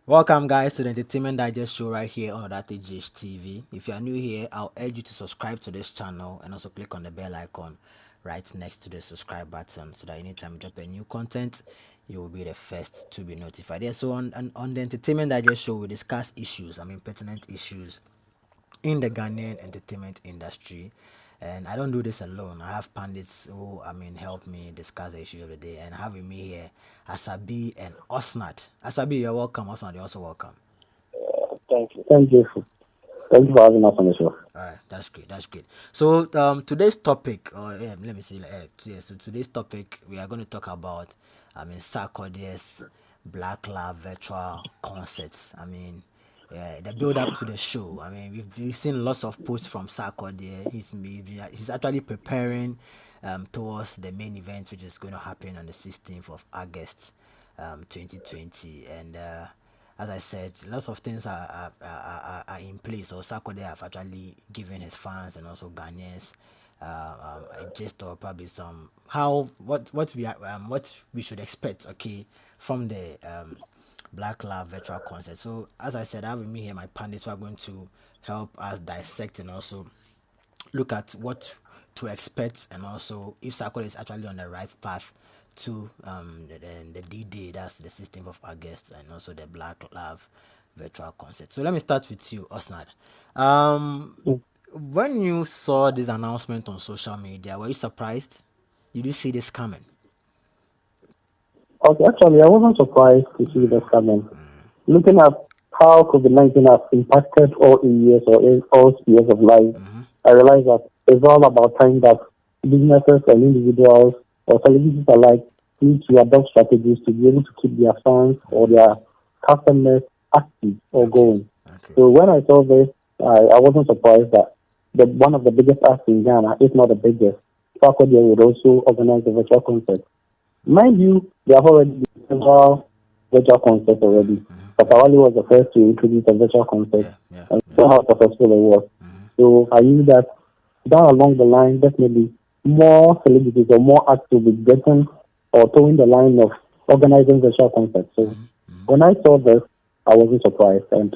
Welcome, guys, to the Entertainment Digest show right here on that TV. If you are new here, I'll urge you to subscribe to this channel and also click on the bell icon right next to the subscribe button so that anytime we drop a new content, you will be the first to be notified. Yeah, so on the Entertainment Digest show, we discuss issues, pertinent issues in the Ghanaian entertainment industry. And I don't do this alone. I have pundits who, help me discuss the issue of the day. And having me here, Asabi and Osnat. Asabi, you're welcome. Osnat, you're also welcome. Thank you. Thank you for having us on the show. All right, that's great. That's great. So, today's topic, or let me see. So today's topic, we are going to talk about, Sarkodie's Black Lab virtual concerts. Yeah, the build up to the show. We've seen lots of posts from Sarkodie. He's actually preparing, towards the main event, which is going to happen on the 16th of August, 2020, and. As I said, lots of things are in place. So Sarkodie have actually given his fans and also Ghanaians a gist or probably some how what we should expect, okay, from the Black Love virtual concert. So as I said, I have with me here my pundits who are going to help us dissect and also look at what to expect and also if Sarkodie is actually on the right path to the D-Day, that's the 16th of August, and also the Black Love virtual concert. So let me start with you, Osnad. Um, Mm. when you saw this announcement on social media, were you surprised? Did you see this coming? Okay, actually, I wasn't surprised to see this coming. Looking at how COVID-19 has impacted all areas or in all spheres of life, I realized that it's all about time that businesses and individuals or celebrities alike need to adopt strategies to be able to keep their fans or their customers active or Okay, going. okay, So when I saw this, I wasn't surprised that one of the biggest acts in Ghana, if not the biggest, Sarkodie would also organize a virtual concert. Mind you, they have already been several virtual concerts already. Papawali was the first to introduce a virtual concert yeah, yeah, and yeah, saw how successful it was. So I knew that down along the line, definitely more celebrities or more acts will be getting or towing the line of organizing virtual concerts. So when I saw this, I wasn't surprised. And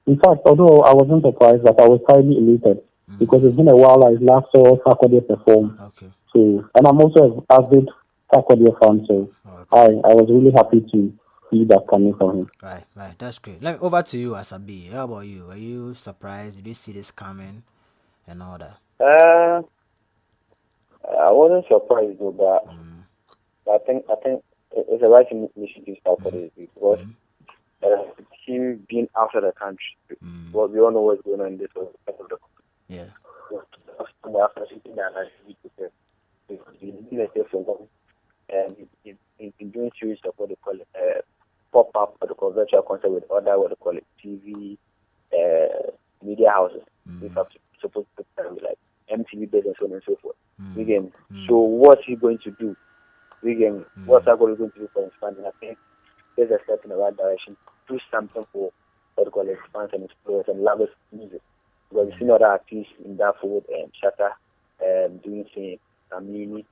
in fact, although I wasn't surprised, but I was highly elated because it's been a while I last saw Sarkodie perform. okay, So, and I'm also an avid Sarkodie fan, so okay. I was really happy to see that coming from him. Right, right, that's great. Over to you, Asabi. How about you? Were you surprised? Did you see this coming and all that? Uh, I wasn't surprised though, but I think it's the right initiative start for this because him being out of the country, well, we all know what's going on in this part of the Yeah. country. After sitting there, like he's been a for long, and he's been doing series of what they call it, pop up, what they call virtual concert with other what they call it TV media houses. These are supposed to be like MTV based and so on and so forth. Again, so what's he going to do? Again, what's Sarkodie going to do for his fans? And I think there's a step in the right direction. Do something for what they call it, fans and explorers and lovers of music. Because we've seen other artists in that fold and Shatta doing things, Amini,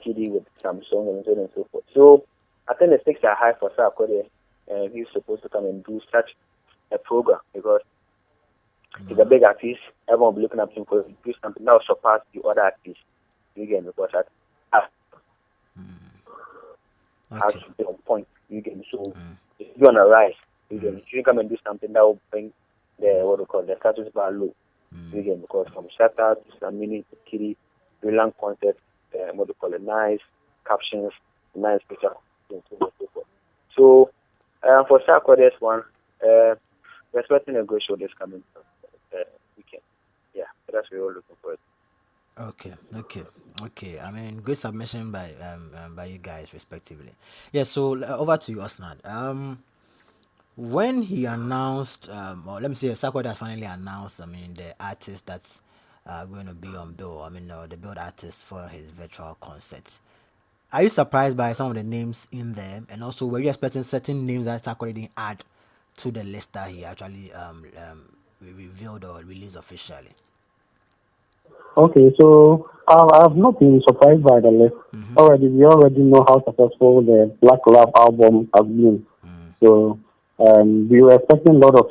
Kiddy with some songs and so on and so forth. So I think the stakes are high for Sarkodie, and he's supposed to come and do such a program because he's a big artist. Everyone will be looking at him for do something that will surpass the other artists. Again, because I has Okay. to be on point. Again, so if you're on a rise, again, you should come and do something that will bring the what we call the status bar low. Again, because from Shatta to Samini to Kiri, brilliant concept, what we call it, nice captions, nice picture, and so on and so forth. So for Sarkodie's one, we're expecting a great show this coming weekend. Yeah, that's what we're all looking for. Okay, okay, okay. Good submission by you guys respectively. Yeah. So over to you, Osnad. When he announced, or let me say, Sarkodie has finally announced. The artist that's going to be on bill. The build artist for his virtual concert. Are you surprised by some of the names in there? And also, were you expecting certain names that Sarkodie didn't add to the list that he actually revealed or released officially? Okay, so I've not been surprised by the list. We already know how successful the Black Love album has been. So we were expecting a lot of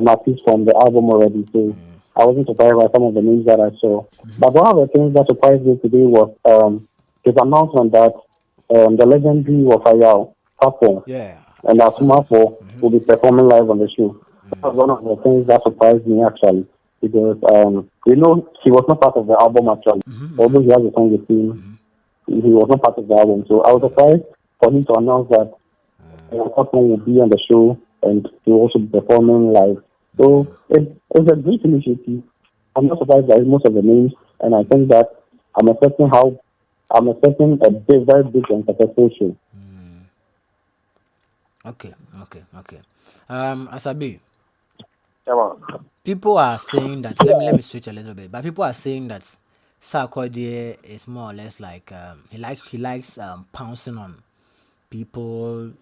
artists from the album already, so I wasn't surprised by some of the names that I saw. But one of the things that surprised me today was his announcement that the legendary Wafayao, Papo, Yeah, and Sapon. Akumafo will be performing live on the show. That was one of the things that surprised me actually, because we know he was not part of the album actually. Although he has a song with him, he was not part of the album. So I was surprised for him to announce that Papo will be on the show and he will also be performing live. So it's a great initiative. I'm not surprised by most of the names, and I think that I'm expecting how I'm expecting a big, very big and successful show. Okay, okay, okay. Asabi, Yeah, man. people are saying that. Let me switch a little bit. But people are saying that Sarkodie is more or less like he likes pouncing on people,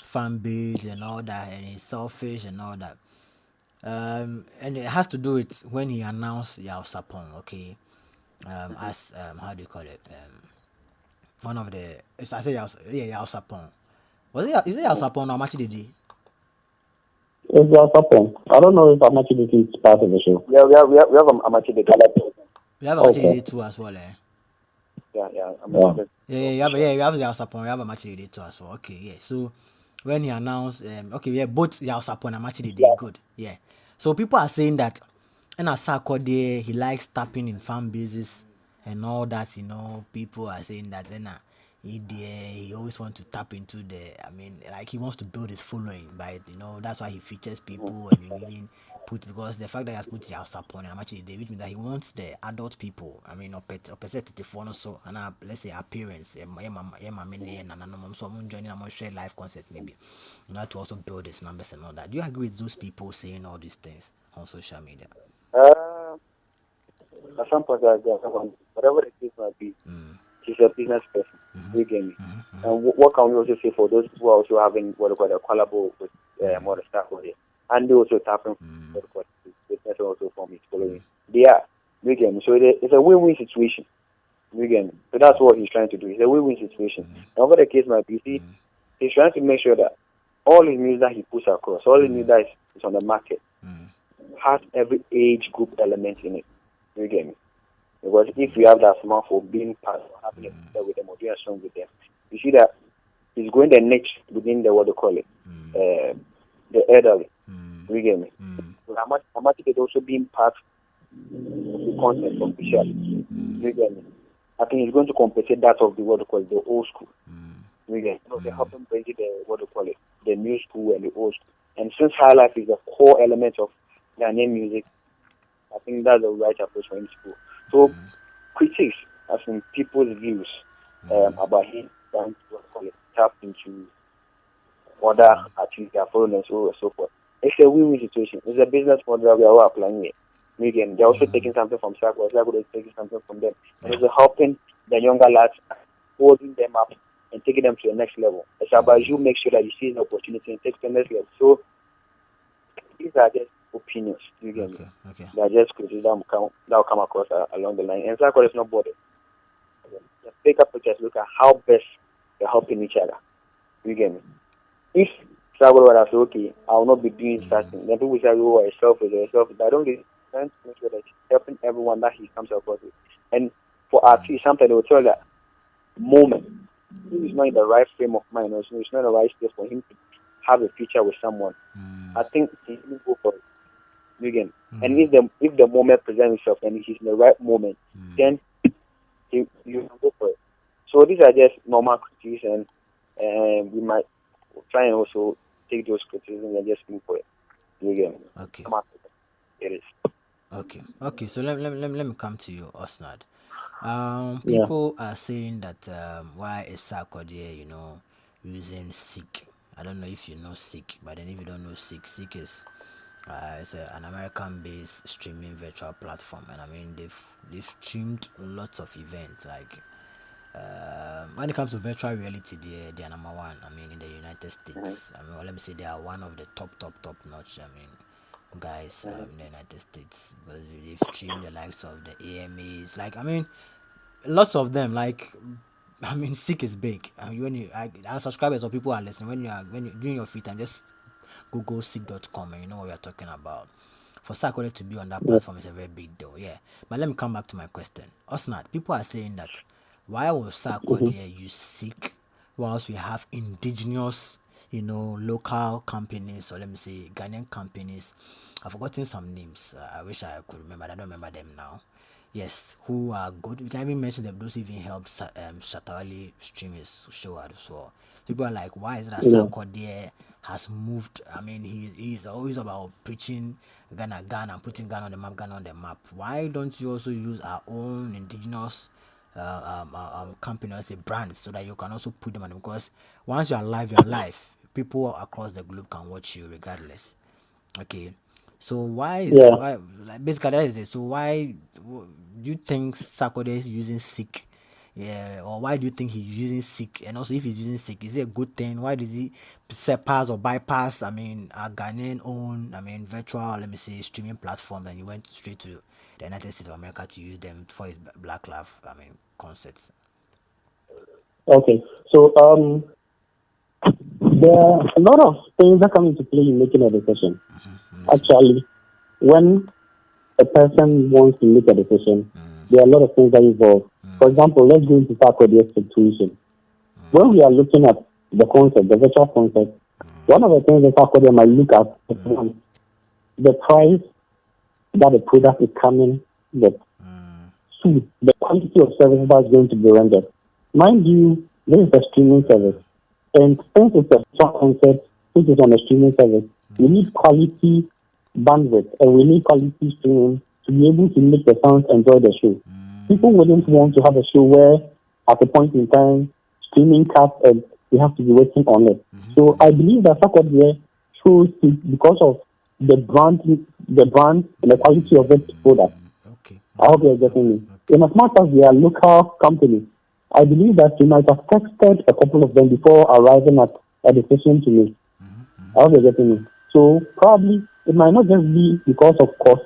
fan base and all that, and he's selfish and all that. And it has to do with when he announced Yao Sapong, okay, as how do you call it, one of the I say Yao, yeah, Yao Sapong. Is it Yao Sapong or Machi Didi? It's just something. I don't know if I'm actually is part of the show. Yeah, we have Amachi the Galata. We have a Machi Okay. Didi too as well, eh? Yeah, Yeah. Amachi the Yeah, you have Yao Sapong, you have a Machi Didi too as well. Okay, yeah. So when he announced, okay, yeah, both Yao Sapong and Machi Didi, good, yeah. So people are saying that, and as Sarkodie, he likes tapping in fan bases and all that. People are saying that, and he always wants to tap into I mean, like he wants to build his following by that's why he features people and you even put because the fact that he has put Yao Sapon and actually which means that he wants the adult people. I mean, or pet phone so and let's say appearance. So I'm joining. I'm gonna share live concert maybe. To also build his numbers and all that. Do you agree with those people saying all these things on social media? Uh, at some point, whatever the case might be, he's a business person. You get me? And what can we also say for those who are also having what they call a collabo with more staff over there, and they also tapping what they call business also from his following. They are, you get me? So it's a win-win situation. You get me? So that's what he's trying to do. It's a win-win situation. And whatever the case might be, see, he's trying to make sure that all his music that he puts across, all his music that is on the market, has every age group element in it. You get me? Because if you have that smart for being part of having a picture with them or doing a song with them, you see that he's going the niche within the what they call it, the elderly. You get me? So how much it also being part of the content officially. You get me? I think he's going to compensate that of the what they call it, the old school. You get me? So they help him bring it the what they call it, the new school and the old school. And since high life is a core element of Ghanaian music, I think that's the right approach for him to go. So critics, as in people's views about him trying to call it, tap into other artists, their following and so on and so forth. It's a win-win situation. It's a business model that we are all applying here. Again, they're also taking something from Sarkodie, Sarkodie is taking something from them. And it's helping the younger lads, holding them up and taking them to the next level. It's about you make sure that you see the opportunity and take to the next level. So these are just opinions. You get me? Okay. They are just criticism that will come across along the line. And Sarkodie is not bothered. Just take up pictures, look at how best they're helping each other. You get me? If Sarkodie would have said, okay, I will not be doing such thing, then people will say, oh, it's selfish, it's selfish. But I don't get it. Trying to make sure that he's helping everyone that he comes across with. And for artists, sometimes they will tell that moment, he is not in the right frame of mind, or he's not in the right space for him to have a feature with someone. I think he will go for it. Again. And if the moment presents itself and he's in the right moment, then you can go for it. So these are just normal critiques, and we might try and also take those criticisms and just go for it. Again. Okay. It is. Okay. So let me come to you, Osnad. Yeah. People are saying that why is Sarkodie, using Seek? I don't know if you know Seek, but then if you don't know Seek is it's an American-based streaming virtual platform, and I mean they've streamed lots of events like when it comes to virtual reality, they are number one. I mean, in the United States. I mean, well, let me say they are one of the top notch. I mean, guys in the United States because they've streamed the likes of the AMAs. Like, I mean, lots of them. Like, I mean, Sick is big. I mean, when our subscribers or people are listening, when you doing your free time, just Google seek.com and you know what we are talking about. For Sarkodie to be on that Yeah. platform is a very big deal, yeah. But let me come back to my question. Osnat, people are saying that why will Mm-hmm. Sarkodie use Seek whilst we have indigenous, local companies, or let me say Ghanaian companies? I've forgotten some names. I wish I could remember. I don't remember them now. Yes, who are good. We can even mention that those even helped Shatawali stream his show as well. People are like, why is it that Yeah. Sarkodie has moved? I mean, he's always about preaching Ghana, putting Ghana on the map, Ghana on the map. Why don't you also use our own indigenous company, let's say brands, so that you can also put them on them? Because once you're alive. People across the globe can watch you regardless. Okay, so why is Yeah. that? Why, like, basically that is it. So why do you think Sarkodie is using sick? Yeah, or why do you think he's using sick? And also, if he's using sick, is it a good thing? Why does he surpass or bypass? I mean, a Ghanaian own, I mean, virtual, let me say, streaming platform, and he went straight to the United States of America to use them for his Black Love, I mean, concerts. Okay. So there are a lot of things that come into play in making a decision. Listen. Actually, when a person wants to make a decision, there are a lot of things that involve. For example, let's go into Sarkodie's situation. When we are looking at the concept, the virtual concept, one of the things that Sarkodie might look at is one, the price that the product is coming with. Two, the quantity of service that's going to be rendered. Mind you, this is a streaming service. And since it's a virtual concept, which is on a streaming service, we need quality bandwidth and we need quality streaming to be able to make the fans enjoy the show. People wouldn't want to have a show where at a point in time streaming cuts and we have to be waiting on it. So I believe that Sarkodie shows it because of the brand and the quality of its product. Okay, I hope you're getting okay, me. okay. In as much as we are local companies, I believe that we might have tested a couple of them before arriving at a decision to make. I hope you're getting me. So probably it might not just be because of cost,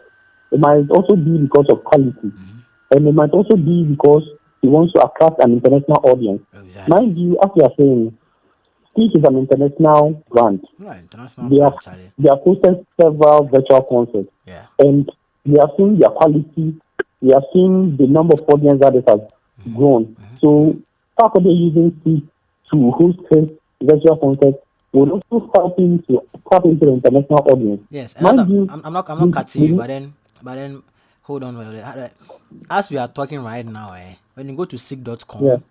it might also be because of quality. And it might also be because he wants to attract an international audience. Exactly. Mind you, as you are saying, Speak is an international brand. Yeah, international They have brand, Charlie. they have hosted several virtual concerts, Yeah. and we have seen their quality. We have seen the number of audience that it has grown. So, Saturday using Speak to host his virtual concert will also help him to tap into the international audience. Yes, and as Mind you, I'm not we, cutting you, we, but then, hold on, as we are talking right now, when you go to yeah, sick.com,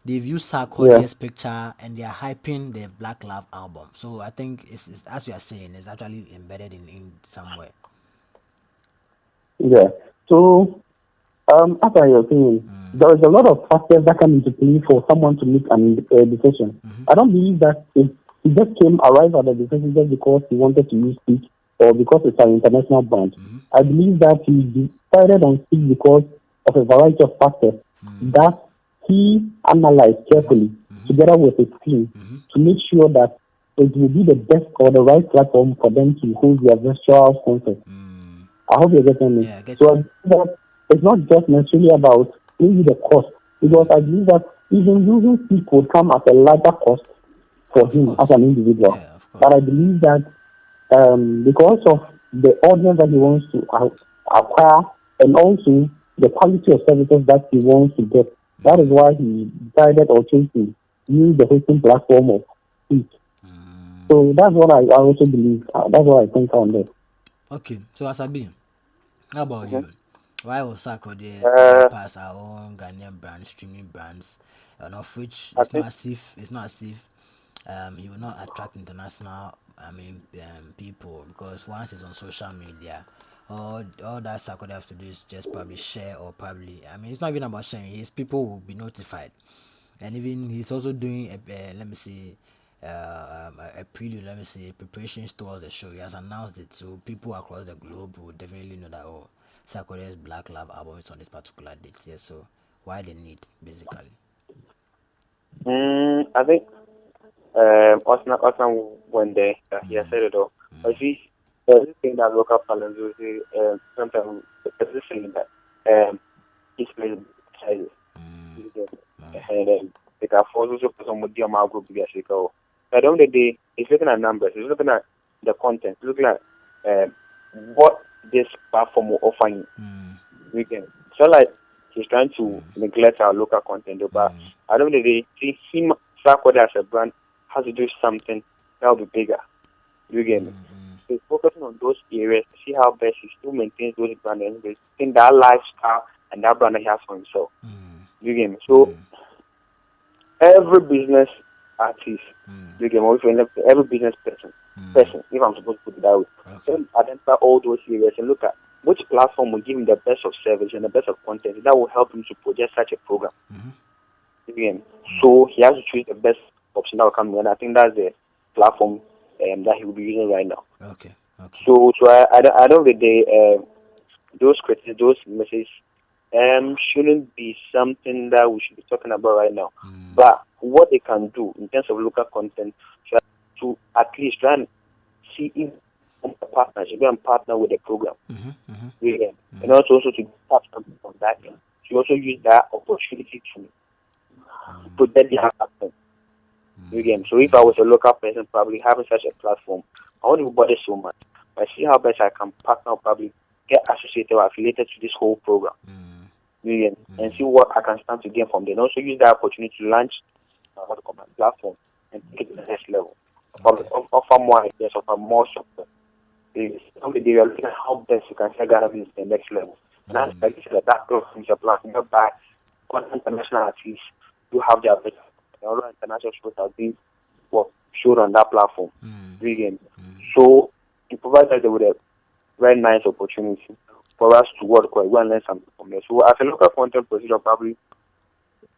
they've used yeah, Sarkodie's picture and they are hyping the Black Love album. So I think it's as we are saying, it's actually embedded in somewhere. yeah. So, after your opinion, there is a lot of factors that come into play for someone to make a decision. I don't believe that he just arrived at the decision just because he wanted to use Speak or because it's an international brand. I believe that he decided on Speak because of a variety of factors that he analyzed carefully together with his team to make sure that it will be the best or the right platform for them to hold their virtual concert. I hope you're getting me. Yeah, I get So I you. believe that it's not just necessarily about maybe the cost, because I believe that even using speak would come at a larger cost for Of him as course. an individual. Yeah, of But course. I believe that because of the audience that he wants to acquire and also the quality of services that he wants to get, that is why he decided or chose to use the hosting platform of Speak. So that's what I also believe. That's what I think on this. Okay, so Asabi, how about Mhm. you? Why was Sarkodie Uh, bypass our own Ghanaian brands, streaming brands, and of which I it's think not as if he will not attract international people, because once it's on social media, all that Sarkodie have to do is just probably share, or probably, I mean, it's not even about sharing. His people will be notified, and even he's also doing let me see, a prelude, let me see, preparations towards the show. He has announced it, so people across the globe will definitely know that, oh, Sarkodie's Black Love album is on this particular date. Yeah, so why the need, basically? I think Osman went there. He has said it all. But see, there's this thing that local parlance will say. Sometimes there's this thing that it's been sizes. And then they can force also put some medium group to get sick. At the end of the day, it's looking at numbers. It's looking at the content, looking at what this platform will offer you. Weekend. So like he's trying to neglect our local content, but I don't really see him Sarkodie as a brand has to do something that will be bigger. You get me? So he's focusing on those areas to see how best he still maintains those brands and maintain that lifestyle and that brand that he has for himself. You get me? So every business artist, you get me? Every business person, if I'm supposed to put it that way, then identify all those areas and look at which platform will give him the best of service and the best of content that will help him to project such a program. Again, so he has to choose the best option that will come in. And I think that's the platform that he will be using right now. Okay. So I don't think those critics, those messages shouldn't be something that we should be talking about right now. But what they can do in terms of local content to at least try and see if a partnership and partner with the program. And also to tap something from that end. To also use that opportunity to protect their platform. Again, so if I was a local person probably having such a platform, I wouldn't bother so much. But see how best I can partner or probably get associated or affiliated to this whole program. And see what I can stand to gain from them. And also use that opportunity to launch my platform and take it to the next level. Offer more ideas, offer more support. Someday we are looking at how best you can take Ghana business to the next level. And that's like you said, that growth is your platform. You buy international artists who have their better. All international shows are being showed on that platform. So it provides us with a very nice opportunity for us to go and learn something from there. So as a local content producer, probably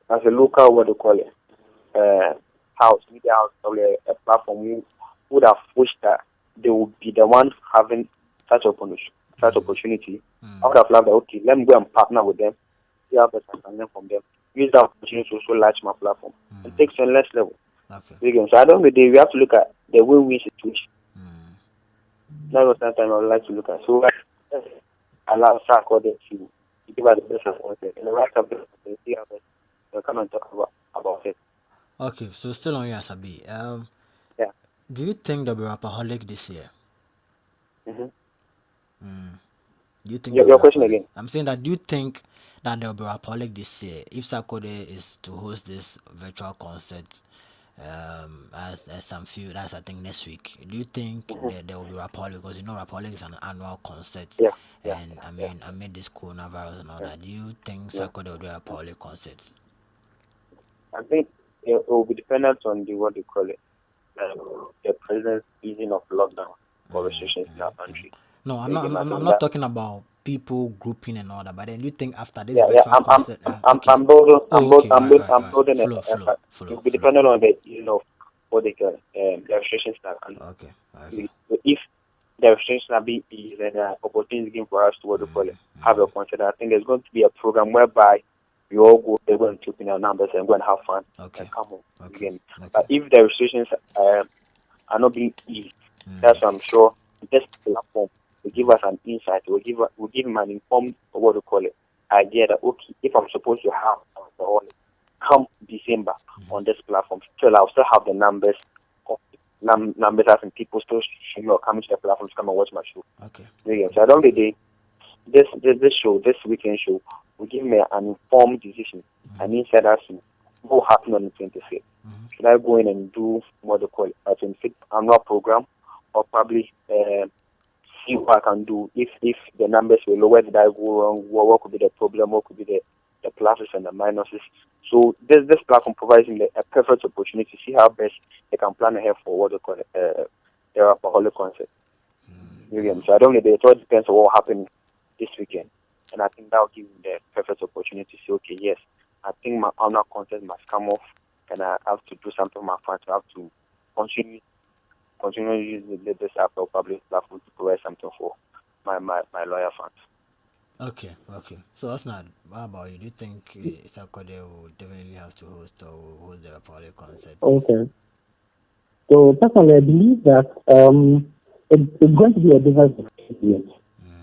as a local house, media house, probably a platform who would have wished that they would be the ones having such opportunity. I would have loved that, okay, let me go and partner with them, see how best I can learn from them, use that opportunity to also launch my platform and take to the next level. So I don't think we have to look at the win-win situation. That was that time I would like to look at. So allow Sarkodie to give us the best of content and the right of the see how best we'll come and talk about it. Okay, so still on you, Asabi. Do you think there'll be Rapaholic this year? Do you think your question again? I'm saying that do you think that there'll be Rapaholic this year if Sarkodie is to host this virtual concert as some few that's I think next week? Do you think that there will be Rapaholic, because Rapaholic is an annual concert and amid this coronavirus and all that, do you think Sarkodie will do a Rapaholic concert? I think it will be dependent on the president's easing of lockdown or restrictions in our country. No, I'm not talking about people grouping and all that, but then do you think after this virtual concert, I'm building it will be dependent on the easing of what they can the restrictions that if the restrictions are being eased and opportunity given for us to have a concert, I think there's going to be a program whereby we all go there and keep in our numbers and go and have fun and come home again. But if the restrictions are not being eased, that's what I'm sure this platform will give us an insight, will give him an informed idea that okay, if I'm supposed to have come December on this platform, still I'll still have the numbers as in people still coming to the platform to come and watch my show. So I don't think this show, this weekend show, will give me an informed decision and insight as to what will happen on the 25th. Should I go in and do what they call a 25th annual program, or probably see what I can do if the numbers were low? Where did I go wrong? What could be the problem? What could be the pluses and the minuses? So this platform provides me a perfect opportunity to see how best they can plan ahead for what they call the Rapaholic concert. So I don't know. It all depends on what will happen this weekend, and I think that will give me the perfect opportunity to say, okay, yes, I think my annual concert must come off, and I have to do something with my fans. I have to continue using this app or public platform to provide something for my loyal fans. Okay. So that's not. How about you? Do you think Sarkodie will definitely have to host the Rapaholic concert? Okay. So personally, I believe that it's going to be a different experience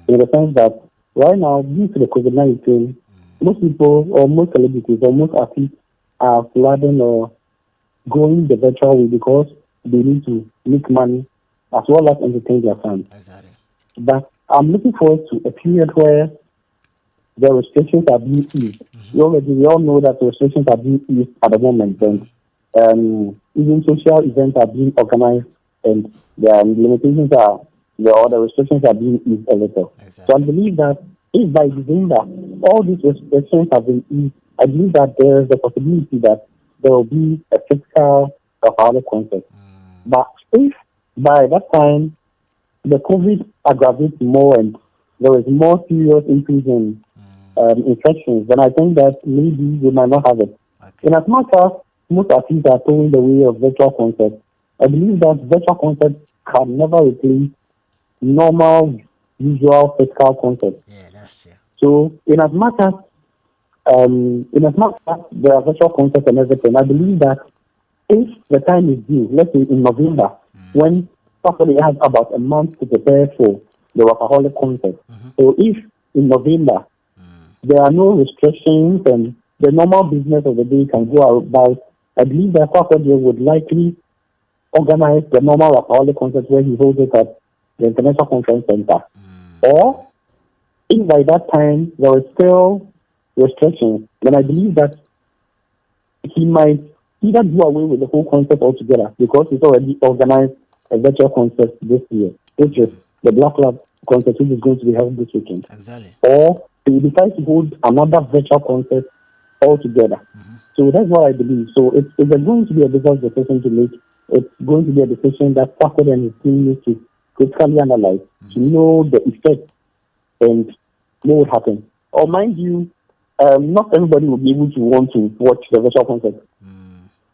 in the sense that right now, due to the COVID-19, most people or most celebrities or most athletes are flooding or going the virtual way because they need to make money as well as entertain their fans. Exactly. But I'm looking forward to a period where the restrictions are being eased. We all know that the restrictions are being eased at the moment, and even social events are being organized, and the limitations are the restrictions are being eased a little. So I Exactly. believe that if by December all these restrictions have been eased, I believe that there is the possibility that there will be a fiscal of other concept. But if by that time the COVID aggravates more and there is more serious increase in infections, then I think that maybe we might not have it. Okay. In as much as most artists are going the way of virtual concerts, I believe that virtual concerts can never replace normal, usual physical concerts. Yeah, that's true. So, in as much as there are virtual concerts and everything, I believe that if the time is due, let's say in November, when somebody has about a month to prepare for the workaholic concert. So if in November there are no restrictions and the normal business of the day can go about, I believe that Sarkodie would likely organize the normal workaholic concert where he holds it at the International Conference Center. Or if by that time there is still restrictions, then I believe that he might either do away with the whole concept altogether because he's already organized a virtual concert this year, which is the Black Lab concert, which is going to be held this weekend. Exactly. Or he decides to hold another virtual concert altogether. So that's what I believe. So it's going to be a difficult decision to make. It's going to be a decision that Paco and his team need to critically analyze to know the effect and what would happen. Or mind you, not everybody will be able to want to watch the virtual concert.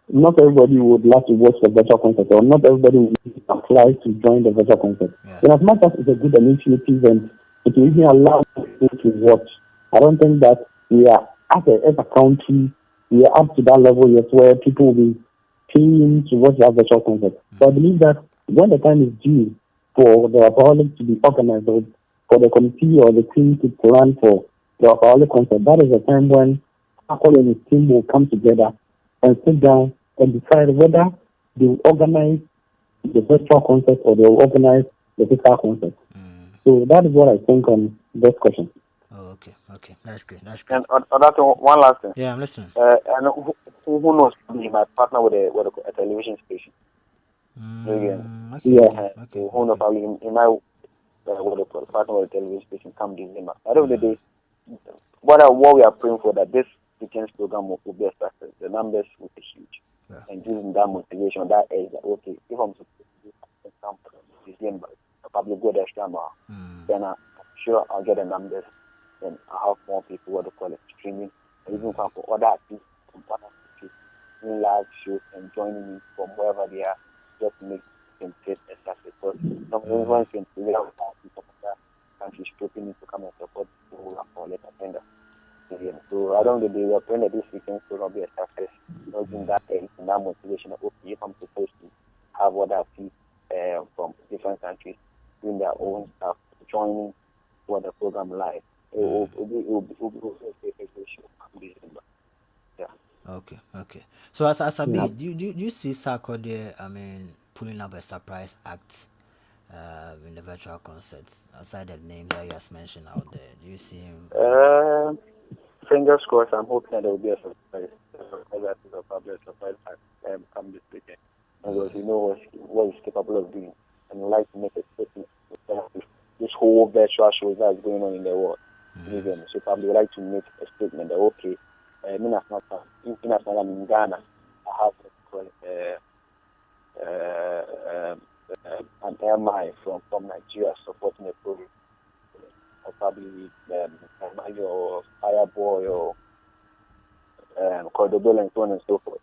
Not everybody would like to watch the virtual concert, or not everybody will apply to join the virtual concert. Yeah. And as much as it's a good initiative and it will even allow people to watch, I don't think that we are, as a country, we are up to that level yet where people will be paying to watch that virtual concert. So I believe that when the time is due for the alcoholic to be organized, or for the committee or the team to plan for the alcoholic concert, that is the time when alcohol and his team will come together and sit down and decide whether they will organize the virtual concert or they will organize the physical concert. So that is what I think on this question. Oh, okay. Okay. That's great. That's great. And that one last thing. Yeah, I'm listening. And who knows? He might partner with a television station. Okay. Yeah. Okay. Okay. So who knows? Okay. Probably he might partner with a television station come December. At the end of the day, what we are praying for that this weekend's program will be a success. The numbers will be huge, Yeah. and using that motivation, that edge, that okay, if I'm supposed to do something December, I'll probably go the extra mile. Then I'm sure I'll get the numbers. Then I'll have more people what they call it streaming, and even come for other artists from other countries doing live shows and joining me from wherever they are, just to make them get a success. Because everyone can figure out how people from other countries stripping to come and support people who are for let attend. So I don't really we're praying that this weekend will be a success. Using that and that motivation of okay, if I'm supposed to have other people from different countries doing their own stuff, joining for the program live. It will be a great show in December. Yeah. Okay. Okay. So as a Yeah. bit, do you see Sarkodie, I mean, pulling up a surprise act in the virtual concert outside the names that you just mentioned out there? Do you see him? Fingers crossed. I'm hoping that there will be a surprise. That is probably a surprise come this weekend. Because we know what he's capable of doing, and we like to make a statement with this whole virtual show that is going on in the world. So probably we like to make a statement that okay, in as much as I'm in Ghana, I have what an MI from Nigeria supporting the program. Or probably or Fireboy or Cordobel and so on and so forth.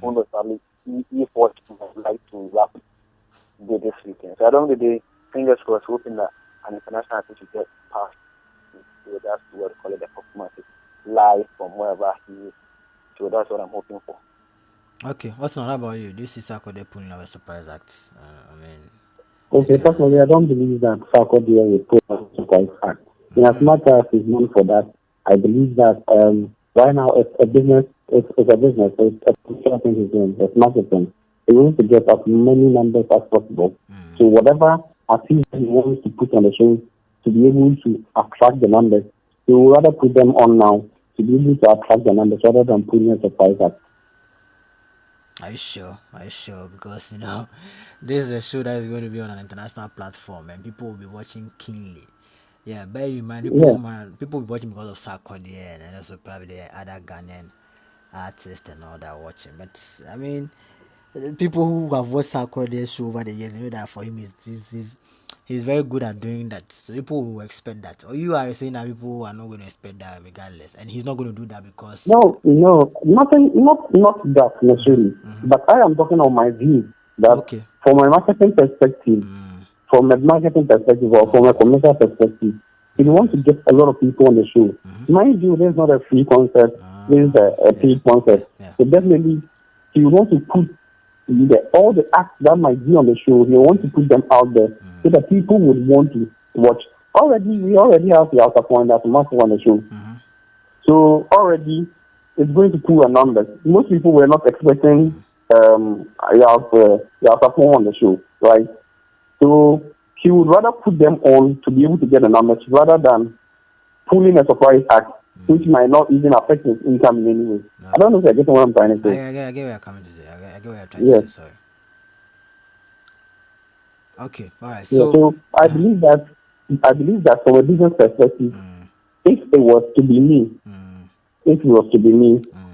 Who knows, probably E4 would like to wrap do this weekend. So I don't really fingers crossed, hoping that an international artist will get past. So that's what we call it, the performance live from wherever he is. So that's what I'm hoping for. Okay. What's not about you? Do you see Sarkodie pulling up a surprise act? I mean, Okay, personally, I don't believe that Sarkodie will put a surprise act. In as much as he's known for that, I believe that right now it's a business. It's a business. So it's a professional thing he's doing. It's marketing. He wants to get as many numbers as possible. So whatever artist he wants to put on the show to be able to attract the numbers, he will rather put them on now to be able to attract the numbers rather than putting a surprise act. Are you sure? Are you sure? Because this is a show that is going to be on an international platform and people will be watching keenly. Yeah, bear in mind, Yeah. people will be watching because of Sarkodie and also probably the other Ghanaian artists and all that watching. But I mean, people who have watched Sarkodie's show over the years know that for him he's very good at doing that. So people will expect that. Or you are saying that people are not going to expect that regardless, and he's not going to do that because. No, nothing, not that necessarily. But I am talking on my view that Okay. from a marketing perspective, from a marketing perspective or from a commercial perspective, if you want to get a lot of people on the show, mind you, there's not a free concert, there's a paid concert. Yeah. So definitely, you want to put all the acts that might be on the show, you want to put them out there so that people would want to watch. We already have the outer point that's massive on the show. So already it's going to pull a number. Most people were not expecting Yalsapon on the show, right? So he would rather put them on to be able to get the numbers rather than pulling a surprise act, which might not even affect his income in any way. I don't know if you're getting what I'm trying to say. I get where you're coming to say. I get what you're trying to say. Sorry. Okay. All right. So I believe that from a business perspective, if it was to be me,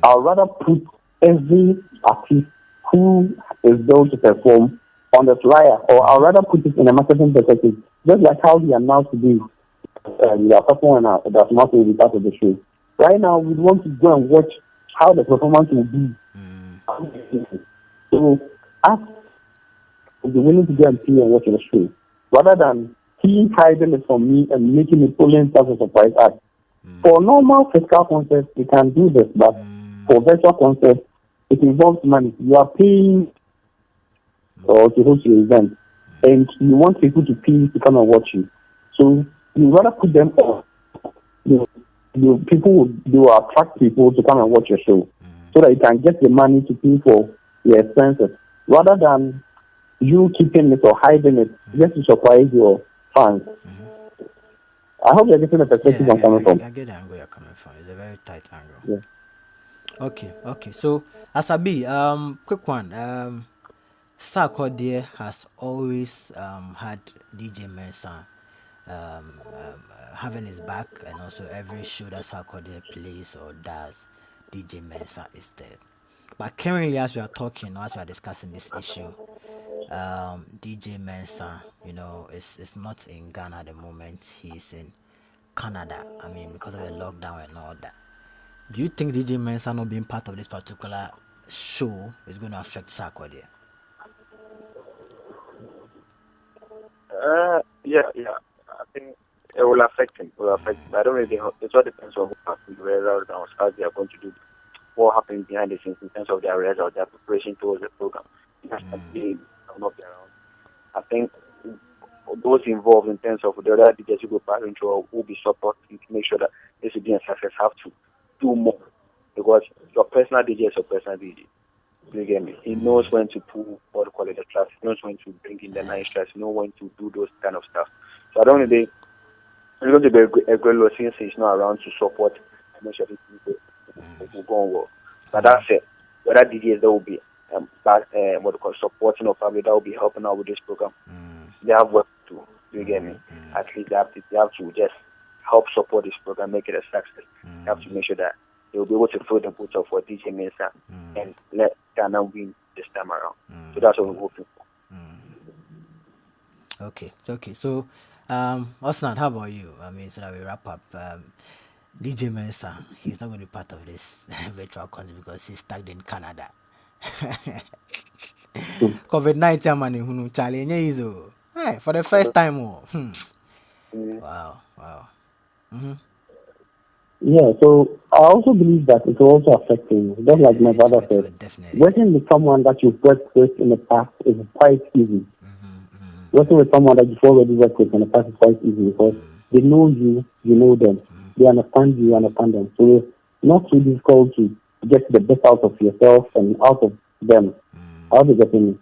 I'd rather put every artist who is able to perform on the flyer, or I'd rather put it in a marketing perspective, just like how we announced today. The performance that's not will be part of the show. Right now, we want to go and watch how the performance will be. So, ask to be willing to go and see and watch the show, rather than he hiding it from me and making it pulling as a surprise act. For normal physical concerts, you can do this, but for virtual concerts, it involves money. You are paying or to host your event, and you want people to pay to come and watch you. So you rather put them on. People will attract people to come and watch your show, so that you can get the money to pay for your expenses, rather than you keeping it or hiding it just to surprise your fans. I hope you're getting the perspective I'm coming from. I get the angle you're coming from. It's a very tight angle. Yeah. Okay. So Asabi, quick one. Sarkodie has always had DJ Mensa having his back, and also every show that Sarkodie plays or does, DJ Mensa is there. But currently, as we are talking, as we are discussing this issue, DJ Mensa, is not in Ghana at the moment. He's in Canada. I mean, because of the lockdown and all that. Do you think DJ Mensa not being part of this particular show is going to affect Sarkodie? Yeah. I think it will affect him. I don't really know. It all depends on the results and how they are going to do what happens behind the scenes in terms of their results, their preparation towards the program. They will not be around. I think those involved in terms of the other DJs who go parent or will be supporting to make sure that this will be a success have to do more, because your personal DJ is your personal DJ. You get me? He knows when to pull what the quality of tracks, he knows when to bring in the nice tracks, he knows when to do those kind of stuff. So I don't think it's going to be a great loss since he's not around to support and make sure it will go on well. But that's it. Whether DJs that will be supporting or family that will be helping out with this program, they have work to do. You get me? At least they have to just help support this program, make it a success. They have to make sure that they will be able to fill the boots up for DJ Mensa and let Ghana win this time around. So that's what we're hoping for. Okay. So, Osnan, how about you? I mean, so that we wrap up. DJ Mensa, he's not going to be part of this virtual concert because he's stuck in Canada. COVID-19 man who challenge for the first time. Wow. Yeah, so I also believe that it will also affect him. Just like my brother said, definitely. Working with someone that you've worked with in the past is quite easy. Working with someone that you've already worked with in the past is quite easy because they know you, you know them. They understand you, understand them. So it's not too difficult to get the best out of yourself and out of them. How do you get me?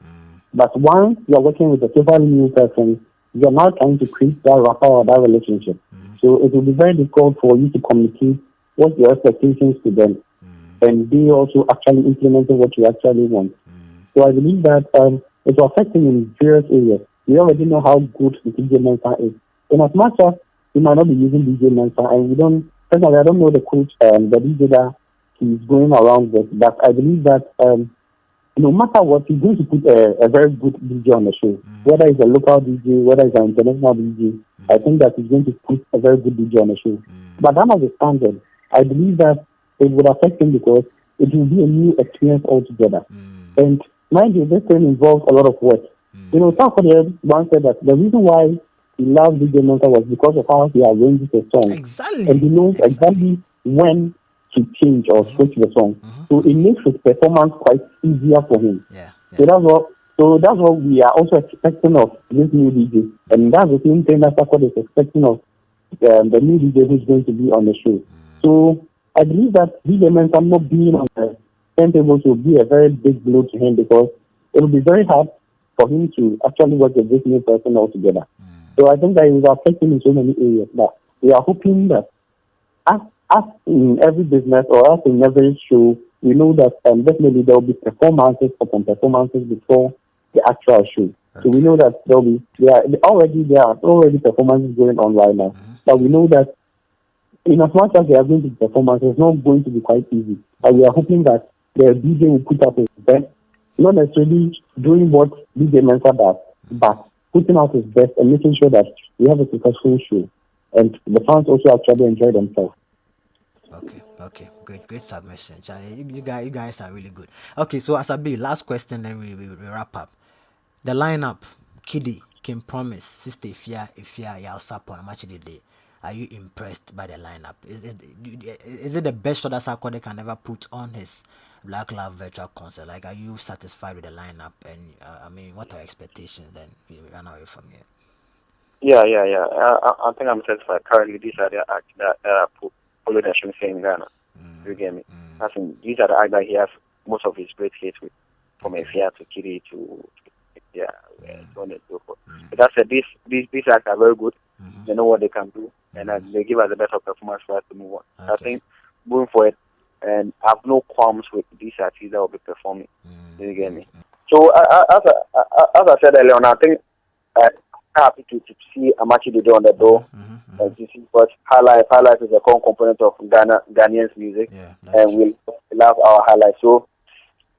But once you're working with a totally new person, you're now trying to create that rapport or that relationship. So it will be very difficult for you to communicate what your expectations to them, and they also actually implementing what you actually want. So I believe that it's affecting in various areas. We already know how good the DJ Mensa is. In as much as we might not be using DJ Mensa, and we don't, personally, I don't know the coach, the DJ that he's going around with, but I believe that no matter what, he's going to put a very good DJ on the show. Whether it's a local DJ, whether it's an international DJ, I think that he's going to put a very good DJ on the show. But that notwithstanding, I believe that it would affect him because it will be a new experience altogether. And mind you, this thing involves a lot of work. You know, Sarkodie once said that the reason why he loves DJ Mensa was because of how he arranges the song. Exactly. And he knows exactly when to change or switch the song. So it makes his performance quite easier for him. Yeah. So that's what we are also expecting of this new DJ. And that's the same thing that Sarkodie is expecting of the new DJ who's going to be on the show. So I believe that DJ Mensa not being on the timetable will be a very big blow to him because it will be very hard for him to actually work with this new person altogether. So I think that it will affect him in so many areas. But we are hoping that as in every business or as in every show, we know that definitely there will be performances upon performances before the actual show. So we know that there are already performances going on right now. But we know that in as much as they are going to be performances, it's not going to be quite easy. But we are hoping that the DJ will put up his best, not necessarily doing what DJ Mensa does, but putting out his best and making sure that we have a successful show. And the fans also actually enjoy themselves. Okay, great submission, Charlie. You guys are really good. Okay, so Asabi, last question, then we wrap up. The lineup: Kiddy, Kim Promise, Sister Ifya, Yao Sapo, and Match the Day. Are you impressed by the lineup? Is it the best shot that Sarkodie can ever put on his Black Love virtual concert? Like, are you satisfied with the lineup? And I mean, what are your expectations? Then we run away from here. Yeah. I think I'm satisfied. Currently, these are the acts that follow the show in Ghana. You get me? I think these are the acts that he has most of his great hits with, from Ifya to Kiddy to so on and so forth. But that said, these acts are very good. They know what they can do, and they give us the best of performance for us to move on. Okay. I think moving forward, and I have no qualms with these artists that will be performing. You get me? So as I said earlier on, I think I'm happy to see Amachi Dodo on the door. And to see what highlight is a core component of Ghanaians music, and we love our highlights. So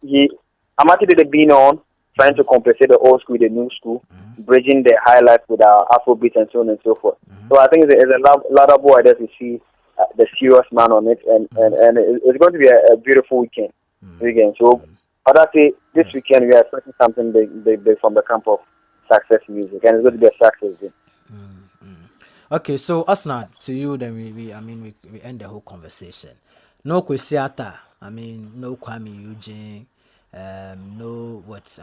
Amachi Dodo being on, trying to compensate the old school with the new school, bridging the highlights with our Afrobeat and so on and so forth. So I think it's a laudable idea to see the serious man on it, and it's going to be a beautiful weekend. So I'd say this weekend we are expecting something big from the camp of Success Music, and it's going to be a success game. Okay, so Asna, to you, then we end the whole conversation. No Kwesiata, no Kwame Eugene, no what,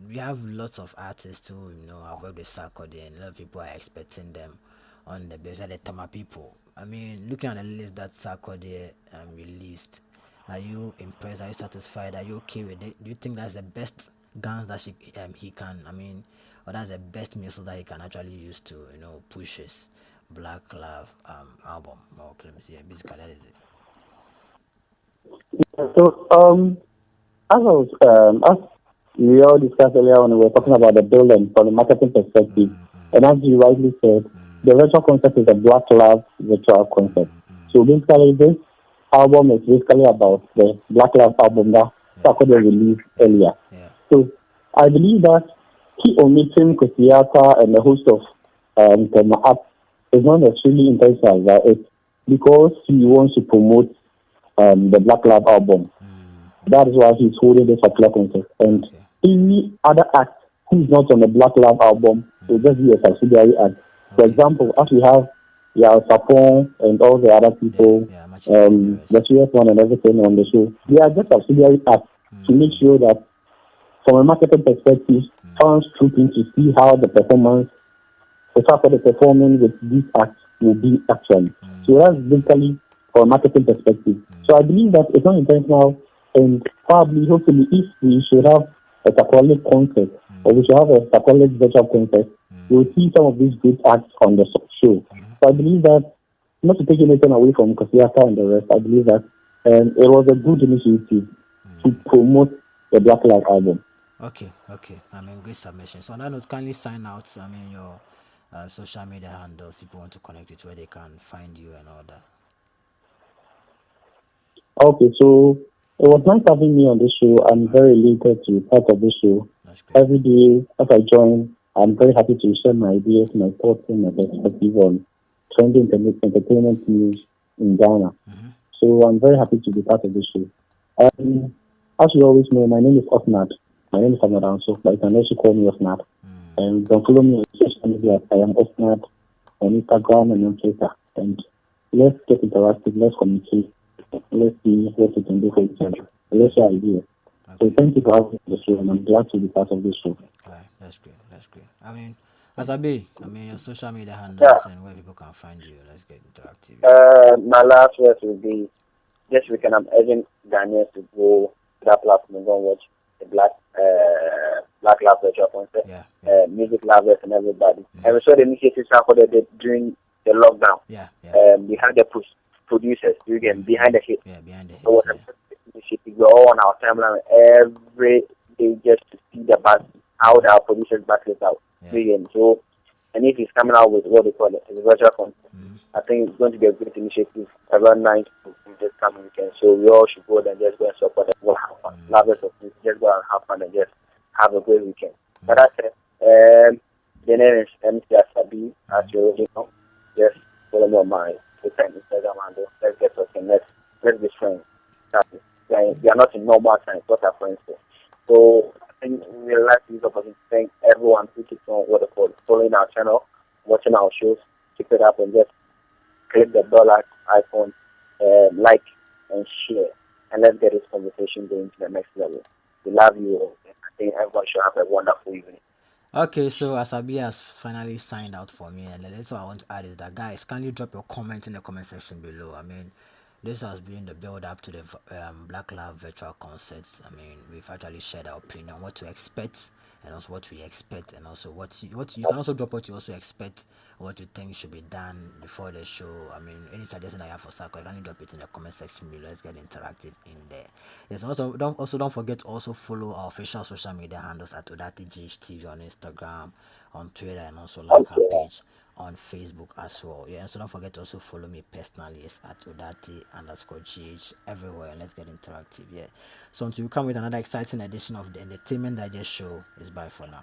we have lots of artists who, have worked with Sarkodie, and a lot of people are expecting them on the base of the Tama people. Looking at the list that Sarkodie released, are you impressed? Are you satisfied? Are you okay with it? Do you think that's the best guns that he can, or that's the best missile that he can actually use to, push his Black Love album? Or let me see, basically that is it. So as we all discussed earlier when we were talking about the building from the marketing perspective, and as you rightly said, the virtual concept is a Black Love virtual concept. So basically, this album is basically about the Black Love album that Sarkodie released earlier. So I believe that he omitting Kosiata and the host of Tema Up is not necessarily intentional, right? It's because he wants to promote the Black Love album. That is why he's holding this particular concert. And any other act who is not on the Black Love album will just be a subsidiary act. For example, as we have Sapon and all the other people, the serious one and everything on the show, they are just subsidiary acts to make sure that from a marketing perspective, fans troop in to see how the performance, the fact that the performance with these acts will be actually. So that's basically from a marketing perspective. So I believe that it's not intentional, and probably, hopefully, if we should have a Sarkodie concert, or we should have a Sarkodie virtual concert, you will see some of these great acts on the show. So I believe that, not to take anything away from Kosiaka and the rest, I believe that it was a good initiative to promote the Black Lives album. Okay, okay. I mean, great submission. So on that note, kindly sign out. I mean, your social media handles. People want to connect with where they can find you and all that. Okay, so it was nice having me on this show. I'm All right, very elated to be part of this show. that's great. Every day as I join, I'm very happy to share my ideas, my thoughts, and my perspective on trending entertainment news in Ghana. So I'm very happy to be part of this show. Um, as you always know, my name is Osnat. My name is Ramadan, so but you can also call me Osnat. And you can follow me on social media. I am Osnat on Instagram and on Twitter. And let's get interactive. Let's communicate. Let's see what we can do for each other. Let's share ideas. So Okay, thank you for having me on the show, and I'm glad to be part of this show. all right, that's great. That's great. I mean, I mean, your social media Yeah. handles and where people can find you. Let's get interactive. Yeah. My last words will be this weekend. I'm urging Ghanaians to go to that platform and go and watch the Black Lab Virtual Concert, Yeah, yeah, music lovers and everybody. And we saw the initiatives Sarkodie did during the lockdown. yeah, yeah, We had the producers again behind the hit. yeah. Behind the So what hits. a Yeah, initiative. We're all on our timeline every day just to see the back how our producers back it out. yeah. Again. So and if he's coming out with what they call it, a virtual concert. I think it's going to be a great initiative around 9 to this coming weekend. So we all should go there and just go and support and go have fun. Lovers of music, just go and have fun and just have a great weekend. But that's it. The name is MC Asabi, as you already know. Just follow me on my Twitter and Instagram handle. Let's get talking. Let's be friends. That's it. We are not in normal times, what our friends say. So I think we would like to use the opportunity to thank everyone who keeps on what they call following our channel, watching our shows, keep it up and just click the bell icon, like and share, and let's get this conversation going to the next level. We love you all. I think everyone should have a wonderful evening. Okay, so Asabi has finally signed out for me, and that's what I want to add is that, guys, can you drop your comment in the comment section below? I mean, this has been the build up to the Black Lab virtual concerts. I mean, we've actually shared our opinion on what to expect, and also what we expect, and also what you can also drop what you also expect, what you think should be done before the show. I mean, any suggestion I have for Sarko, can you drop it in the comment section below? Let's get interactive in there. Yes, don't forget to also follow our official social media handles at Odati GHTV on Instagram, on Twitter, and also like our Okay. page on Facebook as well. Yeah, and so don't forget to also follow me personally. It's at Odati underscore GH everywhere, and let's get interactive. Yeah. So until we come with another exciting edition of the Entertainment Digest show, it's bye for now.